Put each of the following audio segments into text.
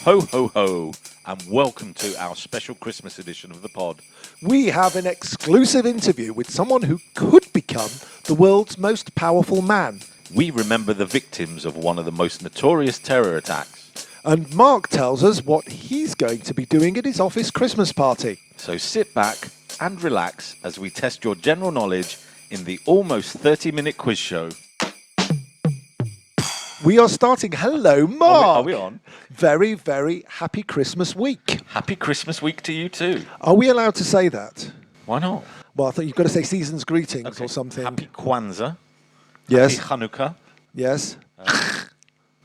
Ho, ho, ho, and welcome to our special Christmas edition of the pod. We have an exclusive interview with someone who could become the world's most powerful man. We remember the victims of one of the most notorious terror attacks. And Mark tells us what he's going to be doing at his office Christmas party. So sit back and relax as we test your general knowledge in the almost 30-minute quiz show. We are starting. Hello, Mark. Are we on? Very, very happy Christmas week. Happy Christmas week to you too. Are we allowed to say that? Why not? Well, I thought you've got to say season's greetings or something. Happy Kwanzaa. Yes. Happy Hanukkah. Yes.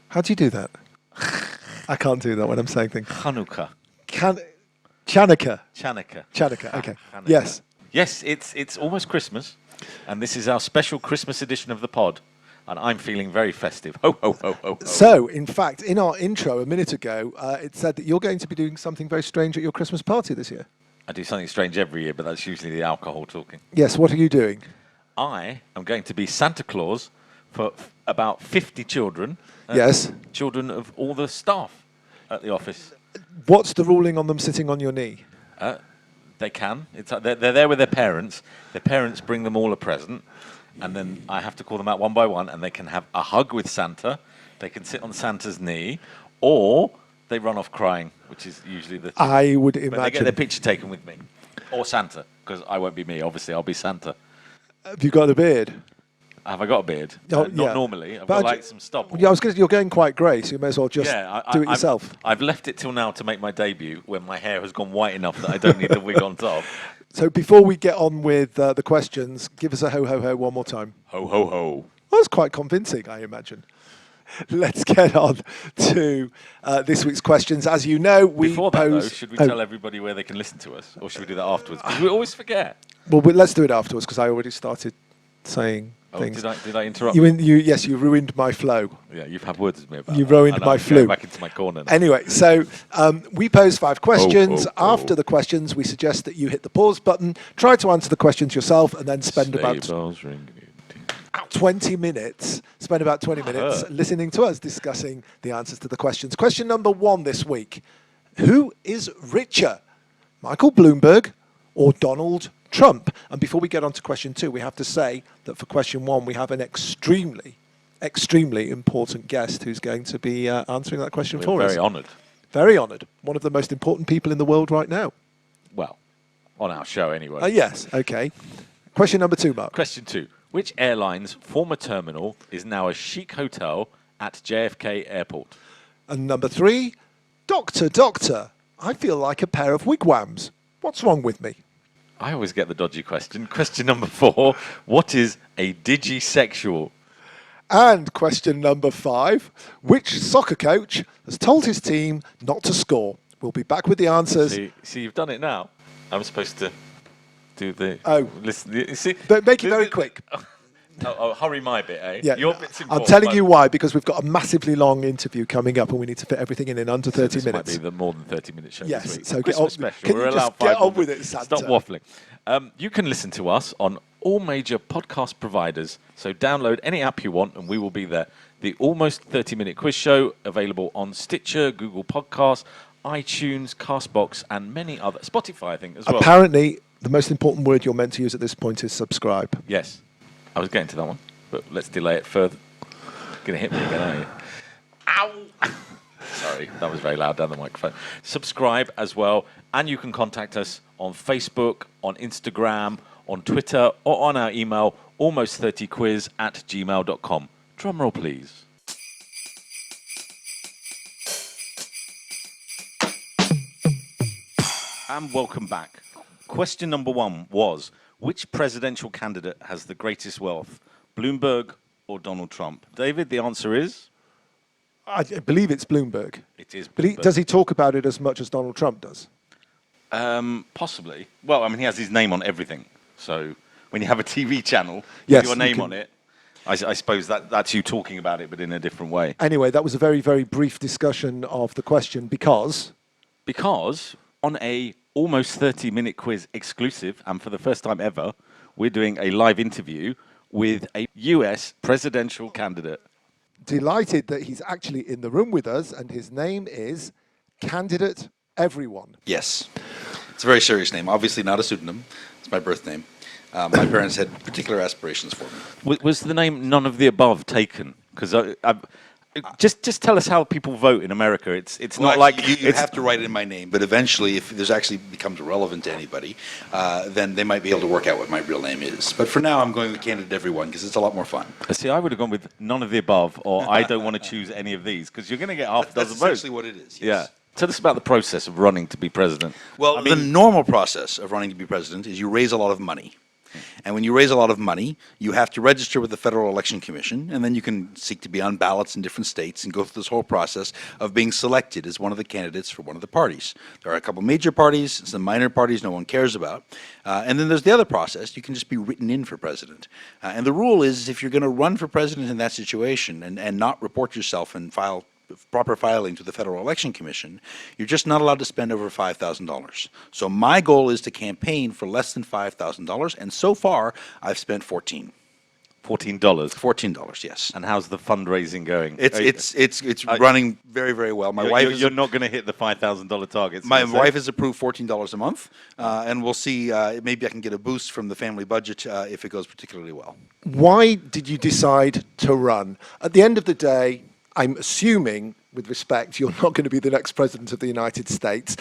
How do you do that? I can't do that when I'm saying things. Hanukkah. Chanukah. Chanukah. Chanukah. Okay. Hanukkah. Yes. Yes, it's almost Christmas, and this is our special Christmas edition of the pod. And I'm feeling very festive. Ho, ho, ho, ho, ho. So, in fact, in our intro a minute ago, it said that you're going to be doing something very strange at your Christmas party this year. I do something strange every year, but that's usually the alcohol talking. Yes, what are you doing? I am going to be Santa Claus for about 50 children. Yes. Children of all the staff at the office. What's the ruling on them sitting on your knee? They can. They're there with their parents. Their parents bring them all a present. And then I have to call them out one by one, and they can have a hug with Santa. They can sit on Santa's knee, or they run off crying, which is usually the... I would But they get imagine. their picture taken with me. Or Santa, because I won't be me, obviously. I'll be Santa. Have you got a beard? Have I got a beard? Oh, Not yeah. normally. I've But got like some stubble. Yeah, I was going to. You're going quite grey, so you may as well just do it yourself. I've left it till now to make my debut when my hair has gone white enough that I don't need the wig on top. So before we get on with the questions, give us a ho ho ho one more time. Ho, ho, ho. That was quite convincing, I imagine. Let's get on to this week's questions. As you know, we Before that, though, pose. should we tell everybody where they can listen to us? Or should we do that afterwards? Because we always forget. Well, let's do it afterwards because I already started saying things. Did I interrupt? Yes, you ruined my flow. Yeah, you've had words with me about You that. ruined And my I'm flu. going back into my corner now. Anyway, so we pose 5 questions. Oh. After the questions, we suggest that you hit the pause button, try to answer the questions yourself, and then spend about Sleigh bells ring. 20 minutes. Spend about 20 minutes listening to us discussing the answers to the questions. Question number 1 this week: who is richer, Michael Bloomberg or Donald Trump? And before we get on to question 2, we have to say that for question 1, we have an extremely important guest who's going to be answering that question for We're us. very honoured. Very honoured. One of the most important people in the world right now. Well, on our show anyway. Yes, okay. Question number 2, Mark. Question 2. Which airline's former terminal is now a chic hotel at JFK Airport? And number 3, Doctor, I feel like a pair of wigwams. What's wrong with me? I always get the dodgy question. Question number 4. What is a digisexual? And question number 5, which soccer coach has told his team not to score? We'll be back with the answers. See, you've done it now. I'm supposed to do the... Oh. Listen, you see, But make it very quick. Oh, hurry my bit, eh? Yeah, Your bit's I'm important. telling you why, because we've got a massively long interview coming up and we need to fit everything in under 30 This minutes. might be the more than 30-minute show Yes, this week. so get Christmas on- special. can We're you just allowed get 5 on with minutes. it, Santa? Stop waffling. You can listen to us on all major podcast providers, so download any app you want and we will be there. The almost 30-minute quiz show available on Stitcher, Google Podcasts, iTunes, Castbox, and many other... Spotify, I think, as well. Apparently, the most important word you're meant to use at this point is subscribe. Yes. I was getting to that one, but let's delay it further. Going to hit me again, aren't you? Ow! Sorry, that was very loud down the microphone. Subscribe as well, and you can contact us on Facebook, on Instagram, on Twitter, or on our email, almost30quiz@gmail.com. Drum roll, please. And welcome back. Question number 1 was, which presidential candidate has the greatest wealth, Bloomberg or Donald Trump? David, the answer is? I believe it's Bloomberg. It is But Bloomberg. does he talk about it as much as Donald Trump does? Possibly. Well, I mean, he has his name on everything. So when you have a TV channel Yes, with your you name can- on it, I suppose that's you talking about it, but in a different way. Anyway, that was a very, very brief discussion of the question because... Because on a almost 30-minute quiz exclusive, and for the first time ever, we're doing a live interview with a US presidential candidate. Delighted that he's actually in the room with us, and his name is Candidate Everyone. Yes. It's a very serious name. Obviously not a pseudonym. It's my birth name. My parents had particular aspirations for me. Was the name none of the above taken? Because just tell us how people vote in America. It's Well, not like you it's, have to write in my name, but eventually, if this actually becomes relevant to anybody, then they might be able to work out what my real name is. But for now, I'm going with Candidate Everyone because it's a lot more fun. See, I would have gone with none of the above, or I don't want to choose any of these, because you're going to get half a That's dozen votes. essentially what it is. Yes. Yeah. Tell us about the process of running to be president. Well, the normal process of running to be president is you raise a lot of money. And when you raise a lot of money, you have to register with the Federal Election Commission, and then you can seek to be on ballots in different states and go through this whole process of being selected as one of the candidates for one of the parties. There are a couple major parties, some minor parties no one cares about. And then there's the other process. You can just be written in for president. And the rule is if you're going to run for president in that situation and not report yourself and file proper filing to the Federal Election Commission, you're just not allowed to spend over $5,000. So my goal is to campaign for less than $5,000, and so far I've spent $14. $14, yes. And how's the fundraising going? It's running very, very well. My wife you're not going to hit the $5,000 target. My wife has approved $14 a month, and we'll see. Maybe I can get a boost from the family budget if it goes particularly well. Why did you decide to run? At the end of the day, I'm assuming, with respect, you're not going to be the next president of the United States.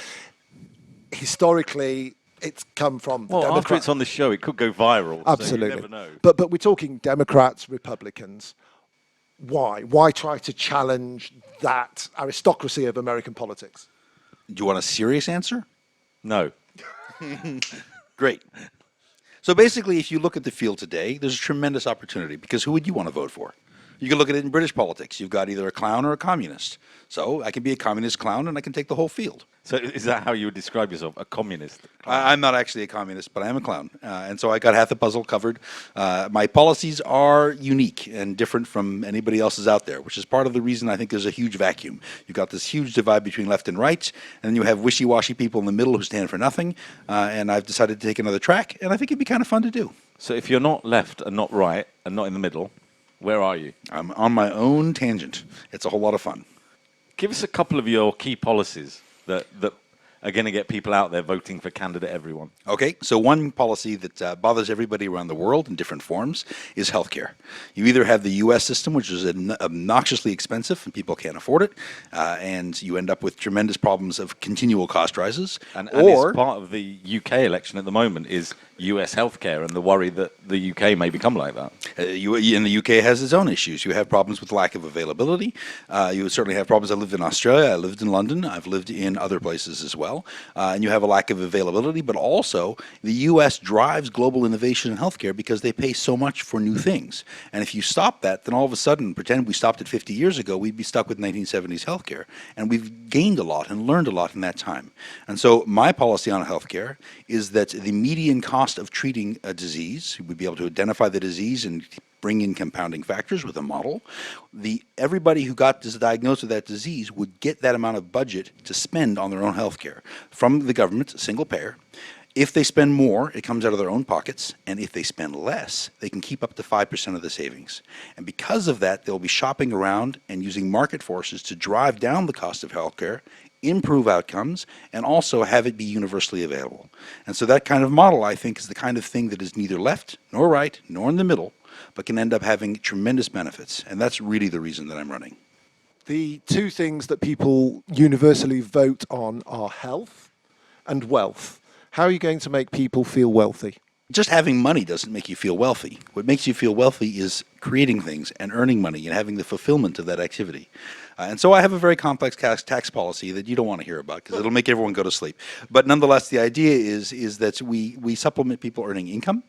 Historically, it's come from Well, after it's on the show, it could go viral. Absolutely. So you never know. But we're talking Democrats, Republicans. Why? Why try to challenge that aristocracy of American politics? Do you want a serious answer? No. Great. So basically, if you look at the field today, there's a tremendous opportunity because who would you want to vote for? You can look at it in British politics. You've got either a clown or a communist. So I can be a communist clown and I can take the whole field. So is that how you would describe yourself, a communist? I'm not actually a communist, but I am a clown. And so I got half the puzzle covered. My policies are unique and different from anybody else's out there, which is part of the reason I think there's a huge vacuum. You've got this huge divide between left and right, and then you have wishy-washy people in the middle who stand for nothing. And I've decided to take another track, and I think it'd be kind of fun to do. So if you're not left and not right and not in the middle, where are you? I'm on my own tangent. It's a whole lot of fun. Give us a couple of your key policies that are going to get people out there voting for Candidate Everyone. Okay, so one policy that bothers everybody around the world in different forms is healthcare. You either have the U.S. system, which is obnoxiously expensive and people can't afford it, and you end up with tremendous problems of continual cost rises. And it's part of the UK election at the moment is US healthcare and the worry that the UK may become like that. And the UK has its own issues. You have problems with lack of availability. You certainly have problems. I lived in Australia. I lived in London. I've lived in other places as well. And you have a lack of availability, but also the U.S. drives global innovation in healthcare because they pay so much for new things. And if you stop that, then all of a sudden, pretend we stopped it 50 years ago, we'd be stuck with 1970s healthcare. And we've gained a lot and learned a lot in that time. And so my policy on healthcare is that the median cost of treating a disease, we'd be able to identify the disease and bring in compounding factors with a model. Everybody who got diagnosed with that disease would get that amount of budget to spend on their own health care from the government, single payer. If they spend more, it comes out of their own pockets, and if they spend less, they can keep up to 5% of the savings. And because of that, they'll be shopping around and using market forces to drive down the cost of healthcare, improve outcomes, and also have it be universally available. And so that kind of model, I think, is the kind of thing that is neither left nor right nor in the middle, but can end up having tremendous benefits. And that's really the reason that I'm running. The two things that people universally vote on are health and wealth. How are you going to make people feel wealthy? Just having money doesn't make you feel wealthy. What makes you feel wealthy is creating things and earning money and having the fulfillment of that activity. And so I have a very complex tax policy that you don't want to hear about because it'll make everyone go to sleep. But nonetheless, the idea is that we supplement people earning income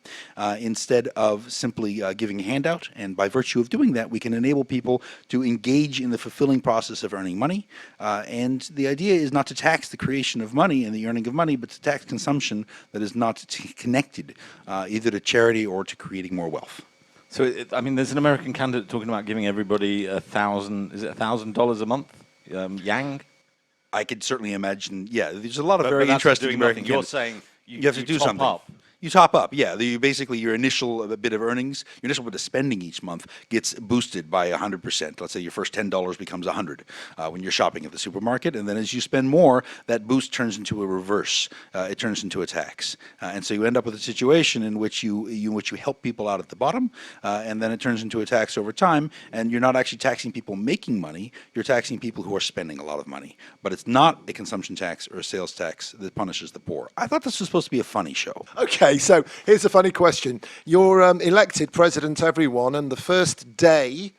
instead of simply giving a handout. And by virtue of doing that, we can enable people to engage in the fulfilling process of earning money. And the idea is not to tax the creation of money and the earning of money, but to tax consumption that is not connected either to charity or to creating more wealth. So, I mean, there's an American candidate talking about giving everybody $1,000 a month? Yang? I could certainly imagine, yeah, there's a lot of But very that's interesting doing American nothing. You're candidates. saying You have to do top something. Up. You top up, yeah. Basically, your initial bit of earnings, your initial bit of spending each month gets boosted by 100%. Let's say your first $10 becomes 100 when you're shopping at the supermarket, and then as you spend more, that boost turns into a reverse. It turns into a tax, and so you end up with a situation in which you help people out at the bottom, and then it turns into a tax over time. And you're not actually taxing people making money; you're taxing people who are spending a lot of money. But it's not a consumption tax or a sales tax that punishes the poor. I thought this was supposed to be a funny show. Okay, so here's a funny question. You're elected president, everyone, and the first day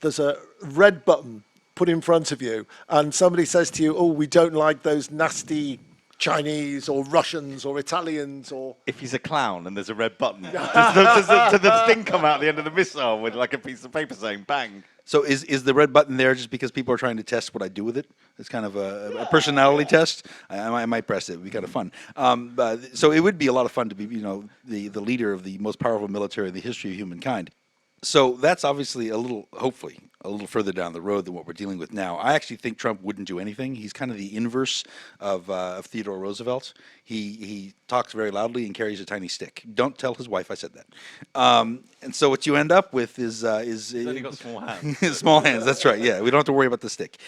there's a red button put in front of you, and somebody says to you, oh, we don't like those nasty Chinese or Russians or Italians or... If he's a clown and there's a red button, does the thing come out at the end of the missile with like a piece of paper saying bang? So is the red button there just because people are trying to test what I do with it? It's kind of a personality test. I might press it. It'd be kind of fun. So it would be a lot of fun to be, the leader of the most powerful military in the history of humankind. So that's obviously hopefully, a little further down the road than what we're dealing with now. I actually think Trump wouldn't do anything. He's kind of the inverse of Theodore Roosevelt. He talks very loudly and carries a tiny stick. Don't tell his wife I said that. And so what you end up with is He's only got small hands. small hands. That's right. Yeah, we don't have to worry about the stick.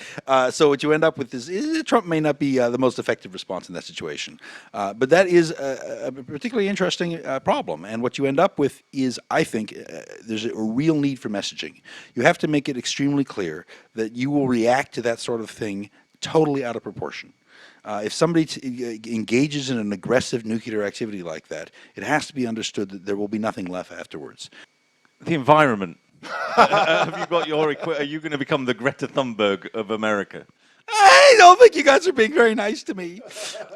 So what you end up with is Trump may not be the most effective response in that situation, but that is a particularly interesting problem. And what you end up with is, I think, there's a real need for messaging. You have to make it extremely clear that you will react to that sort of thing totally out of proportion. If somebody engages in an aggressive nuclear activity like that, it has to be understood that there will be nothing left afterwards. The environment. Have you got your Are you going to become the Greta Thunberg of America? I don't think you guys are being very nice to me.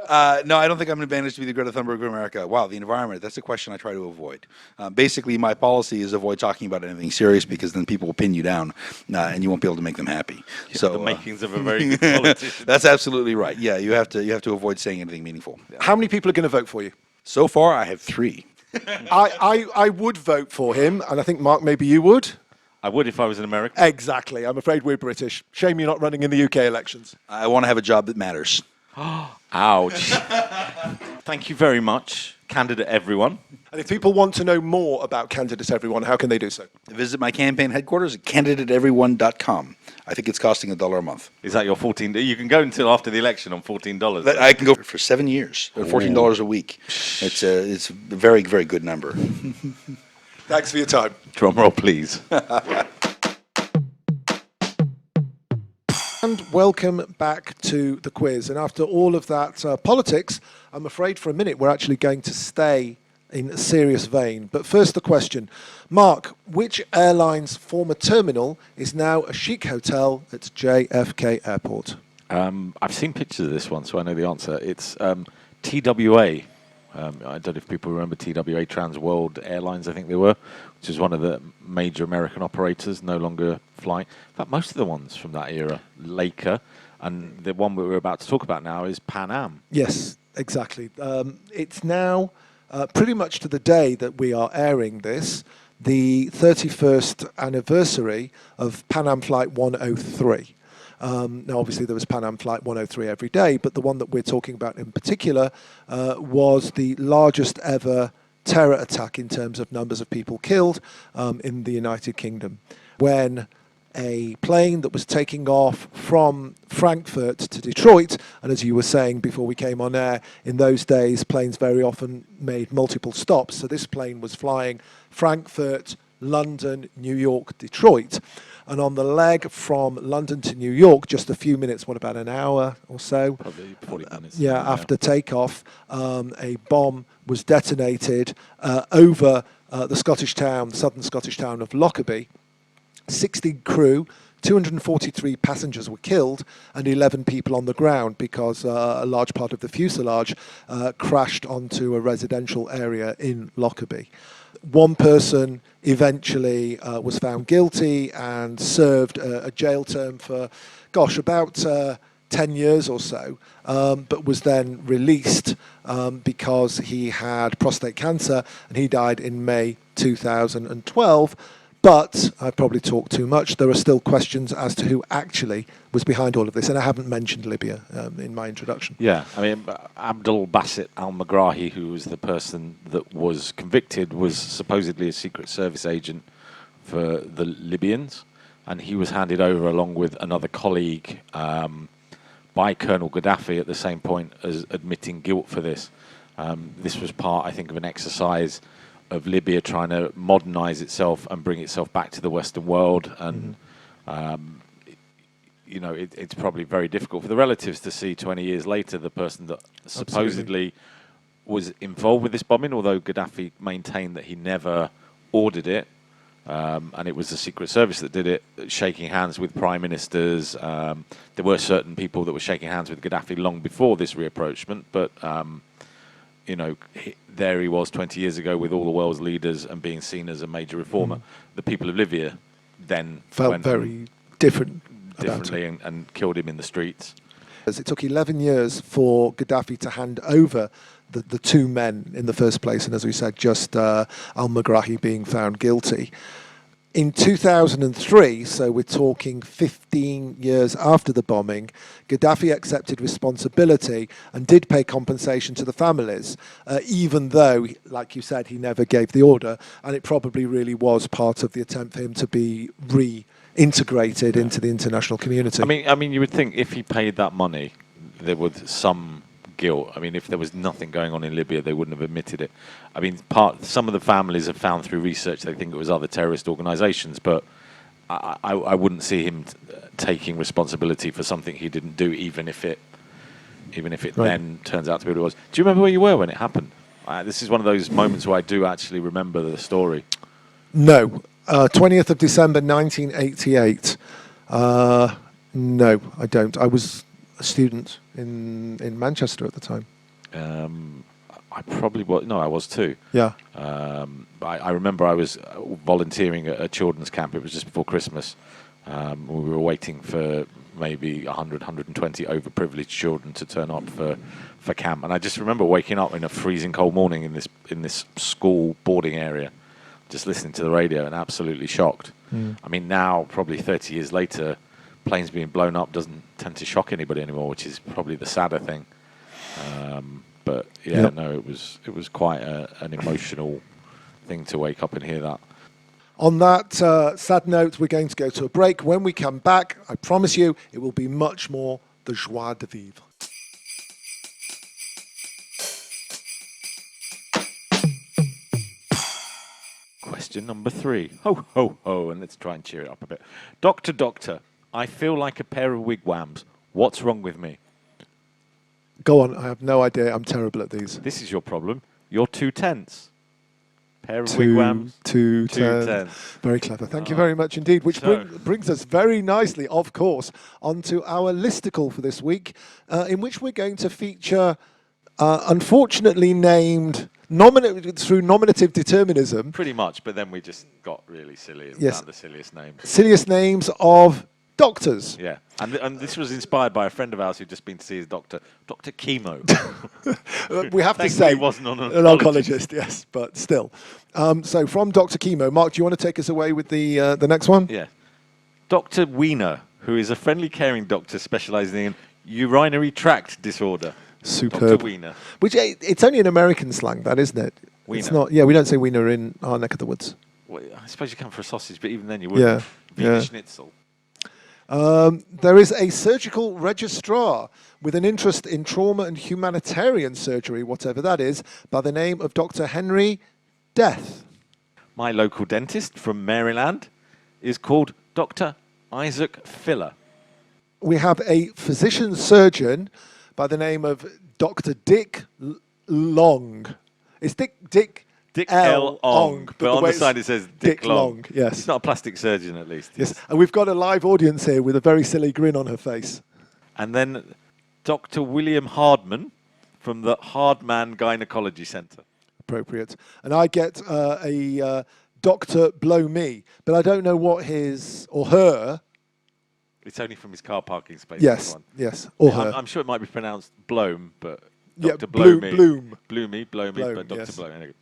No, I don't think I'm going to manage to be the Greta Thunberg of America. Wow, the environment, that's a question I try to avoid. Basically, my policy is avoid talking about anything serious because then people will pin you down and you won't be able to make them happy. Yeah, so the makings of a very good politician. That's absolutely right. Yeah, you have to avoid saying anything meaningful. How many people are going to vote for you? So far, I have 3. I would vote for him, and I think, Mark, maybe you would. I would if I was in America. Exactly. I'm afraid we're British. Shame you're not running in the UK elections. I want to have a job that matters. Ouch. Thank you very much, candidate everyone. And if people want to know more about Candidates Everyone, how can they do so? Visit my campaign headquarters at candidateeveryone.com. I think it's costing $1 a month. Is that your $14? You can go until after the election on $14. I can go for 7 years, or $14 a week. It's a very, very good number. Thanks for your time. Drum roll, please. And welcome back to the quiz. And after all of that politics, I'm afraid for a minute we're actually going to stay in a serious vein. But first the question. Mark, which airline's former terminal is now a chic hotel at JFK Airport? I've seen pictures of this one, so I know the answer. It's TWA. I don't know if people remember TWA, Trans World Airlines, I think they were, which is one of the major American operators, no longer flying. In fact, most of the ones from that era, Laker, and the one we're about to talk about now is Pan Am. Yes, exactly. It's now, pretty much to the day that we are airing this, the 31st anniversary of Pan Am Flight 103. Now, obviously, there was Pan Am Flight 103 every day, but the one that we're talking about in particular was the largest ever terror attack in terms of numbers of people killed in the United Kingdom, when a plane that was taking off from Frankfurt to Detroit, and as you were saying before we came on air, in those days, planes very often made multiple stops. So this plane was flying Frankfurt, London, New York, Detroit. And on the leg from London to New York, just a few minutes, about an hour or so? Probably 40 minutes. After takeoff, a bomb was detonated over the southern Scottish town of Lockerbie. 60 crew, 243 passengers were killed, and 11 people on the ground because a large part of the fuselage crashed onto a residential area in Lockerbie. One person eventually was found guilty and served a jail term for, about 10 years or so, but was then released because he had prostate cancer and he died in May 2012. But I've probably talked too much. There are still questions as to who actually was behind all of this, and I haven't mentioned Libya in my introduction. Yeah, I mean, Abdul Basit al-Megrahi, who was the person that was convicted, was supposedly a Secret Service agent for the Libyans, and he was handed over along with another colleague by Colonel Gaddafi at the same point as admitting guilt for this. This was part, I think, of an exercise of Libya trying to modernize itself and bring itself back to the Western world. And, you know, it's probably very difficult for the relatives to see 20 years later the person that supposedly was involved with this bombing, although Gaddafi maintained that he never ordered it. And it was the Secret Service that did it, shaking hands with prime ministers. There were certain people that were shaking hands with Gaddafi long before this reapproachment, but you know, there he was 20 years ago with all the world's leaders and being seen as a major reformer. The people of Libya then Felt went very differently and killed him in the streets. It took 11 years for Gaddafi to hand over the two men in the first place, and as we said, just al-Megrahi being found guilty. In 2003, so we're talking 15 years after the bombing, Gaddafi accepted responsibility and did pay compensation to the families, even though, like you said, he never gave the order, and it probably really was part of the attempt for him to be reintegrated into the international community. I mean, you would think if he paid that money, there was some guilt. I mean, if there was nothing going on in Libya, they wouldn't have admitted it. I mean, some of the families have found through research they think it was other terrorist organisations, but I wouldn't see him taking responsibility for something he didn't do, even if it then turns out to be what it was. Do you remember where you were when it happened? This is one of those moments where I do actually remember the story. No. 20th of December 1988. No, I don't. I was a student in Manchester at the time. I probably was. No, I was too. Yeah. But I remember I was volunteering at a children's camp. It was just before Christmas. We were waiting for maybe 100, 120 overprivileged children to turn up for camp. And I just remember waking up in a freezing cold morning in this school boarding area, just listening to the radio and absolutely shocked. I mean, now, probably 30 years later, planes being blown up doesn't tend to shock anybody anymore, which is probably the sadder thing. But yeah, no, it was quite an emotional thing to wake up and hear that. On that sad note, we're going to go to a break. When we come back, I promise you, it will be much more the joie de vivre. Question number 3. Ho, ho, ho, and let's try and cheer it up a bit. Doctor, I feel like a pair of wigwams. What's wrong with me? Go on, I have no idea. I'm terrible at these. This is your problem. You're too tense. Pair of wigwams. Too tense. tense. Very clever. Thank you very much indeed. Which brings us very nicely, of course, onto our listicle for this week, in which we're going to feature unfortunately named through nominative determinism. Pretty much, but then we just got really silly and found the silliest names. Silliest names of doctors. Yeah, and this was inspired by a friend of ours who'd just been to see his doctor, Dr. Chemo. We have to say he wasn't an oncologist, yes, but still. So from Dr. Chemo, Mark, do you want to take us away with the next one? Yeah. Dr. Wiener, who is a friendly, caring doctor specialising in urinary tract disorder. Superb. Dr. Wiener. Which, it's only an American slang, that, isn't it? Wiener. It's not. Yeah, we don't say wiener in our neck of the woods. Well, I suppose you come for a sausage, but even then you wouldn't. Yeah. Wiener Schnitzel. There is a surgical registrar with an interest in trauma and humanitarian surgery, whatever that is, by the name of Dr. Henry Death. My local dentist from Maryland is called Dr. Isaac Filler. We have a physician surgeon by the name of Dr. Dick Long. It's Dick L. Ong, but on the it's side it says Dick Long. Yes. He's not a plastic surgeon, at least. Yes, and we've got a live audience here with a very silly grin on her face. And then Dr. William Hardman from the Hardman Gynecology Centre. Appropriate. And I get a Dr. Blow Me, but I don't know what his or her. It's only from his car parking space. Yes, yes, or her. I'm sure it might be pronounced Bloom, but Yeah, Dr. Blow Me. Bloom. Blow Me, Bloom, but Dr. yes. Blow Me.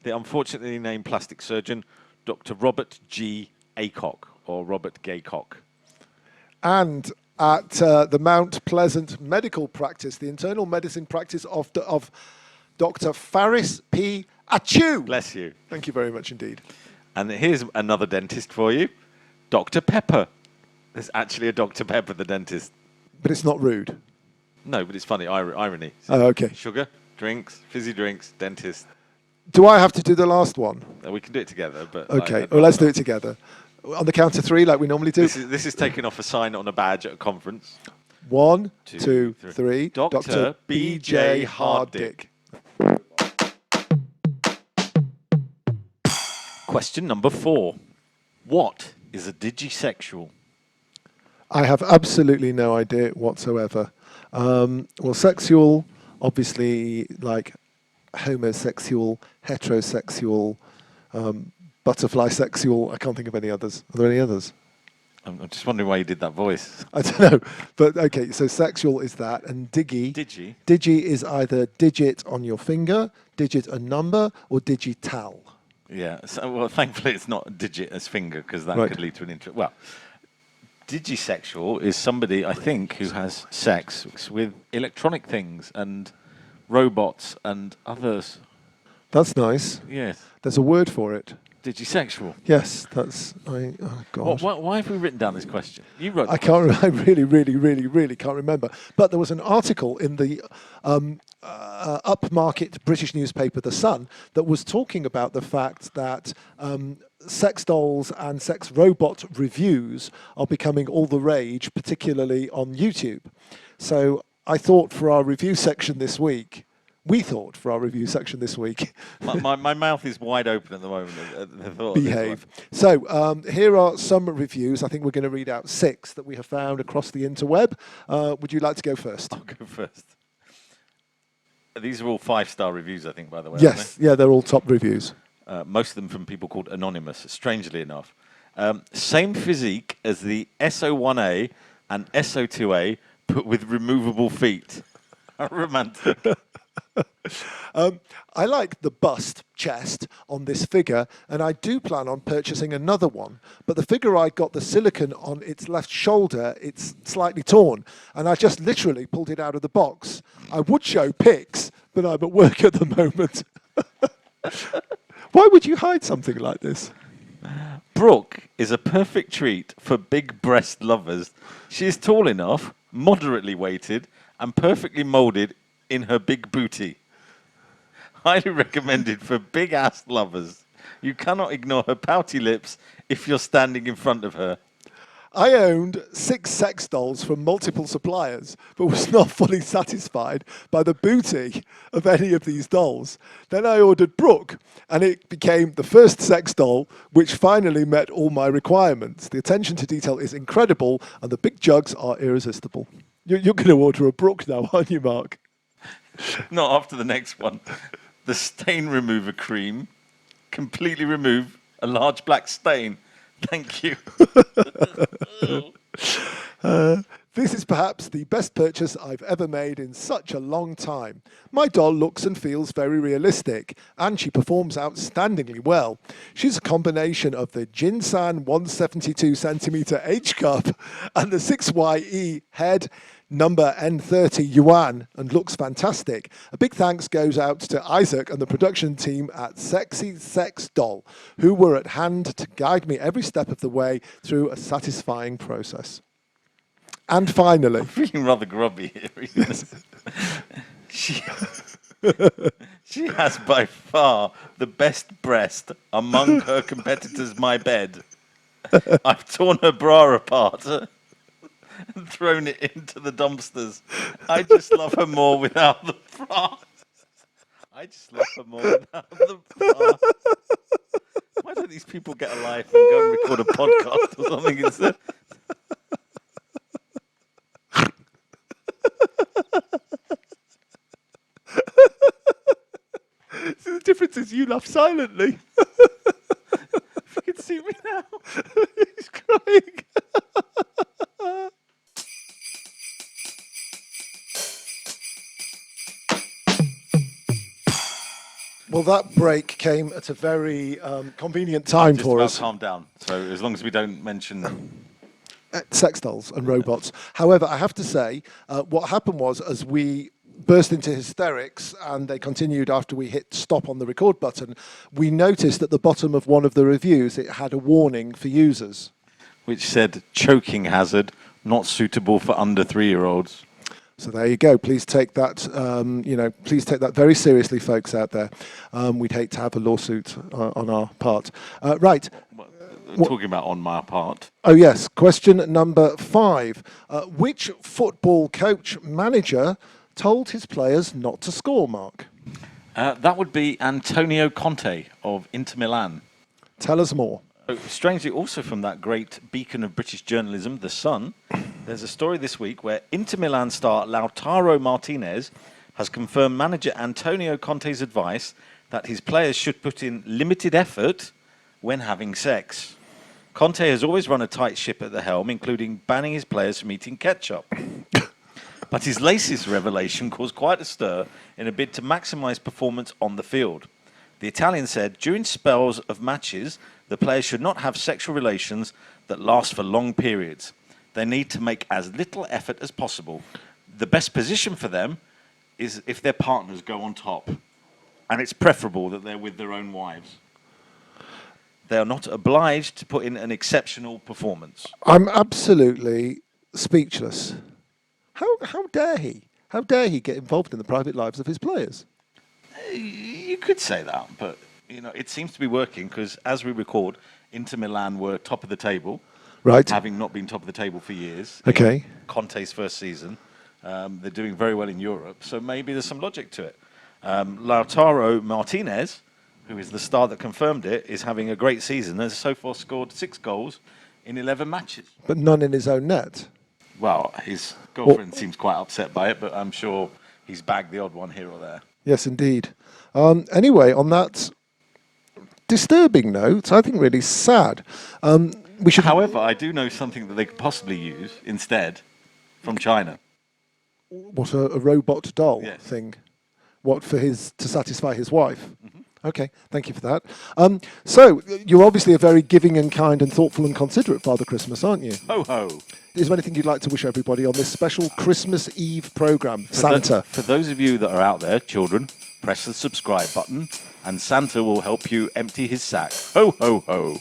The unfortunately named plastic surgeon, Dr. Robert G. Aycock or Robert Gaycock. And at the Mount Pleasant Medical Practice, the internal medicine practice of Dr. Faris P. Achu. Bless you. Thank you very much indeed. And here's another dentist for you, Dr. Pepper. There's actually a Dr. Pepper, the dentist. But it's not rude. No, but it's funny, irony. Oh, okay. Sugar, drinks, fizzy drinks, dentist. Do I have to do the last one? We can do it together, but... Okay, well, let's do it together. On the count of three, like we normally do. This is taking off a sign on a badge at a conference. 1, Two, 2, three. 3. Dr. B.J. Harddick. Question number 4. What is a digisexual? I have absolutely no idea whatsoever. Well, sexual, obviously, like homosexual, heterosexual, butterfly sexual. I can't think of any others. Are there any others? I'm just wondering why you did that voice. I don't know. But okay, so sexual is that. And Digi? Digi is either digit on your finger, digit a number, or digital. Yeah. So, well, thankfully it's not a digit as finger because that Right. could lead to an interest. Well, digisexual is somebody, I think, who has sex with electronic things and robots and others. That's nice. Yes. There's a word for it. Digisexual. Yes, that's... oh, God. Why have we written down this question? You wrote the I can't. I really can't remember. But there was an article in the upmarket British newspaper, The Sun, that was talking about the fact that sex dolls and sex robot reviews are becoming all the rage, particularly on YouTube. So I thought for our review section this week. We thought for our review section this week. my mouth is wide open at the moment. At the thought of this Behave. So here are some reviews. I think we're going to read out 6 that we have found across the interweb. Would you like to go first? one. I'll go first. These are all 5-star reviews, I think, by the way. Yes, yeah, they're all top reviews. Aren't they? Most of them from people called Anonymous, strangely enough. Same physique as the SO1A and SO2A, but with removable feet. How romantic. I like the bust chest on this figure, and I do plan on purchasing another one. But the figure I got the silicone on its left shoulder, it's slightly torn, and I just literally pulled it out of the box. I would show pics, but I'm at work at the moment. Why would you hide something like this? Brooke is a perfect treat for big breast lovers. She is tall enough, moderately weighted, and perfectly moulded in her big booty. Highly recommended for big ass lovers. You cannot ignore her pouty lips if you're standing in front of her. I owned 6 sex dolls from multiple suppliers, but was not fully satisfied by the booty of any of these dolls. Then I ordered Brooke, and it became the first sex doll which finally met all my requirements. The attention to detail is incredible, and the big jugs are irresistible. You're going to order a Brooke now, aren't you, Mark? Not after the next one. The stain remover cream. Completely remove a large black stain. Thank you. This is perhaps the best purchase I've ever made in such a long time. My doll looks and feels very realistic, and she performs outstandingly well. She's a combination of the Jinsan 172cm H cup and the 6YE head number N30 Yuan, and looks fantastic. A big thanks goes out to Isaac and the production team at Sexy Sex Doll, who were at hand to guide me every step of the way through a satisfying process. And finally, Feeling rather grubby here. reading this. she has by far the best breast among her competitors. My bed. I've torn her bra apart and thrown it into the dumpsters. I just love her more without the bra. I just love her more without the bra. Why don't these people get a life and go and record a podcast or something instead? so the difference is you laugh silently. You can see me now. He's crying. Well, that break came at a very convenient time Just for about us. calm down. So as long as we don't mention Sex dolls and robots. However, I have to say, what happened was, as we burst into hysterics and they continued after we hit stop on the record button, we noticed at the bottom of one of the reviews it had a warning for users. which said choking hazard, not suitable for under 3-year-olds. So there you go. Please take that, please take that very seriously, folks out there. We'd hate to have a lawsuit on our part. Right. Talking about on my part. Oh, yes. Question number 5. Which football coach manager told his players not to score, Mark? That would be Antonio Conte of Inter Milan. Tell us more. Strangely, also from that great beacon of British journalism, The Sun, there's a story this week where Inter Milan star Lautaro Martinez has confirmed manager Antonio Conte's advice that his players should put in limited effort when having sex. Conte has always run a tight ship at the helm, including banning his players from eating ketchup. But his latest revelation caused quite a stir in a bid to maximise performance on the field. The Italian said during spells of matches, the players should not have sexual relations that last for long periods. They need to make as little effort as possible. The best position for them is if their partners go on top. And it's preferable that they're with their own wives. They are not obliged to put in an exceptional performance. I'm absolutely speechless. How dare he? How dare he get involved in the private lives of his players? You could say that, but it seems to be working because as we record, Inter Milan were top of the table, Right. having not been top of the table for years. Okay. In Conte's first season, they're doing very well in Europe, so maybe there's some logic to it. Lautaro Martinez, who is the star that confirmed it, is having a great season. Has so far scored 6 goals in 11 matches. But none in his own net. Well, his girlfriend seems quite upset by it, but I'm sure he's bagged the odd one here or there. Yes, indeed. Anyway, on that disturbing note, I think really sad. We should. However, I do know something that they could possibly use instead from China. What a robot doll Yes. thing? What to satisfy his wife? Okay, thank you for that. So you're obviously a very giving and kind and thoughtful and considerate Father Christmas, aren't you? Ho ho! Is there anything you'd like to wish everybody on this special Christmas Eve program, Santa? For those of you that are out there, children, press the subscribe button, and Santa will help you empty his sack. Ho ho ho!